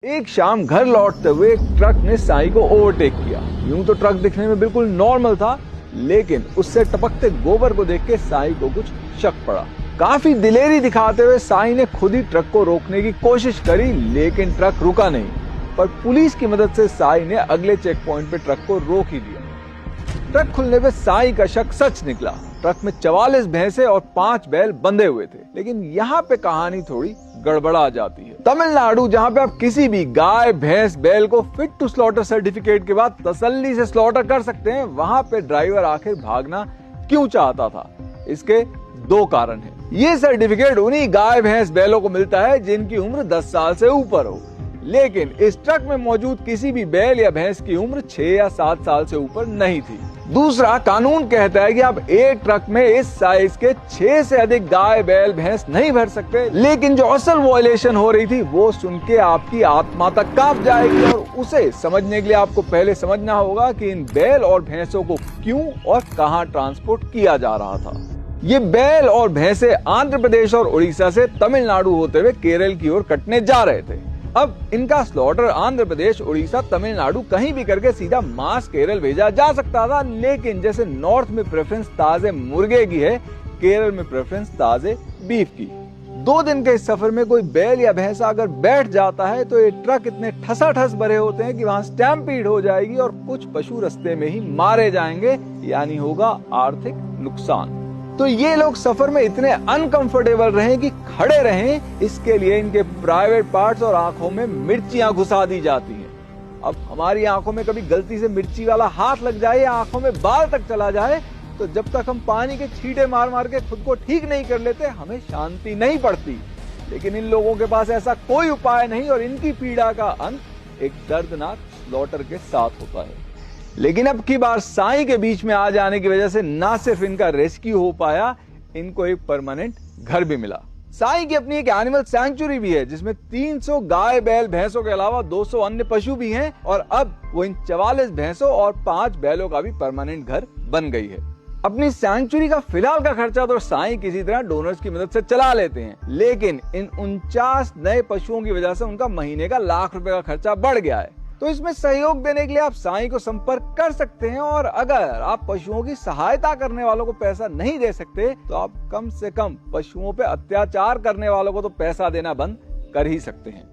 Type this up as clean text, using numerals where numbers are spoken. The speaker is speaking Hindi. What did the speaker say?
एक शाम घर लौटते हुए एक ट्रक ने साई को ओवरटेक किया। यूं तो ट्रक दिखने में बिल्कुल नॉर्मल था, लेकिन उससे टपकते गोबर को देख के साई को कुछ शक पड़ा। काफी दिलेरी दिखाते हुए साई ने खुद ही ट्रक को रोकने की कोशिश करी, लेकिन ट्रक रुका नहीं। पर पुलिस की मदद से साई ने अगले चेक पॉइंट पे ट्रक को रोक ही दिया। ट्रक खुलने पे साई का शक सच निकला। ट्रक में 44 भैंसे और 5 बैल बंधे हुए थे। लेकिन यहाँ पे कहानी थोड़ी गड़बड़ा जाती है। तमिलनाडु, जहाँ पे आप किसी भी गाय, भैंस, बैल को फिट टू स्लॉटर सर्टिफिकेट के बाद तसल्ली से स्लॉटर कर सकते हैं, वहाँ पे ड्राइवर आखिर भागना क्यों चाहता था? इसके 2 कारण हैं। ये सर्टिफिकेट उन्हीं गाय, भैंस, बैलों को मिलता है जिनकी उम्र 10 साल से ऊपर हो, लेकिन इस ट्रक में मौजूद किसी भी बैल या भैंस की उम्र 6 या 7 साल से ऊपर नहीं थी। दूसरा, कानून कहता है कि आप एक ट्रक में इस साइज के 6 से अधिक गाय, बैल, भैंस नहीं भर सकते। लेकिन जो असल वायलेशन हो रही थी वो सुन के आपकी आत्मा तक कांप जाएगी, और उसे समझने के लिए आपको पहले समझना होगा कि इन बैल और भैंसों को क्यों और कहां ट्रांसपोर्ट किया जा रहा था। ये बैल और भैंसे आंध्र प्रदेश और उड़ीसा से तमिलनाडु होते हुए केरल की ओर कटने जा रहे थे। अब इनका स्लॉटर आंध्र प्रदेश, उड़ीसा, तमिलनाडु कहीं भी करके सीधा मांस केरल भेजा जा सकता था, लेकिन जैसे नॉर्थ में प्रेफरेंस ताजे मुर्गे की है, केरल में प्रेफरेंस ताजे बीफ की। 2 दिन के इस सफर में कोई बैल या भैंसा अगर बैठ जाता है तो ये ट्रक इतने ठसाठस भरे होते हैं कि वहां स्टैम्पीड हो जाएगी और कुछ पशु रास्ते में ही मारे जाएंगे, यानी होगा आर्थिक नुकसान। तो ये लोग सफर में इतने अनकंफर्टेबल रहे कि खड़े रहें, इसके लिए इनके प्राइवेट पार्ट्स और आंखों में मिर्चियां घुसा दी जाती हैं। अब हमारी आंखों में कभी गलती से मिर्ची वाला हाथ लग जाए या आंखों में बाल तक चला जाए, तो जब तक हम पानी के छींटे मार मार के खुद को ठीक नहीं कर लेते, हमें शांति नहीं पड़ती। लेकिन इन लोगों के पास ऐसा कोई उपाय नहीं, और इनकी पीड़ा का अंत एक दर्दनाक स्लॉटर के साथ होता है। लेकिन अब की बार साई के बीच में आ जाने की वजह से ना सिर्फ इनका रेस्क्यू हो पाया, इनको एक परमानेंट घर भी मिला। साई की अपनी एक एनिमल सैंक्चुरी भी है, जिसमें 300 गाय, बैल, भैंसों के अलावा 200 अन्य पशु भी हैं, और अब वो इन 44 भैंसों और 5 बैलों का भी परमानेंट घर बन गई है। अपनी सैंक्चुरी का फिलहाल का खर्चा तो साई किसी तरह डोनर्स की मदद से चला लेते हैं, लेकिन इन 49 नए पशुओं की वजह से उनका महीने का लाख रुपए का खर्चा बढ़ गया है। तो इसमें सहयोग देने के लिए आप साई को संपर्क कर सकते हैं, और अगर आप पशुओं की सहायता करने वालों को पैसा नहीं दे सकते, तो आप कम से कम पशुओं पे अत्याचार करने वालों को तो पैसा देना बंद कर ही सकते हैं।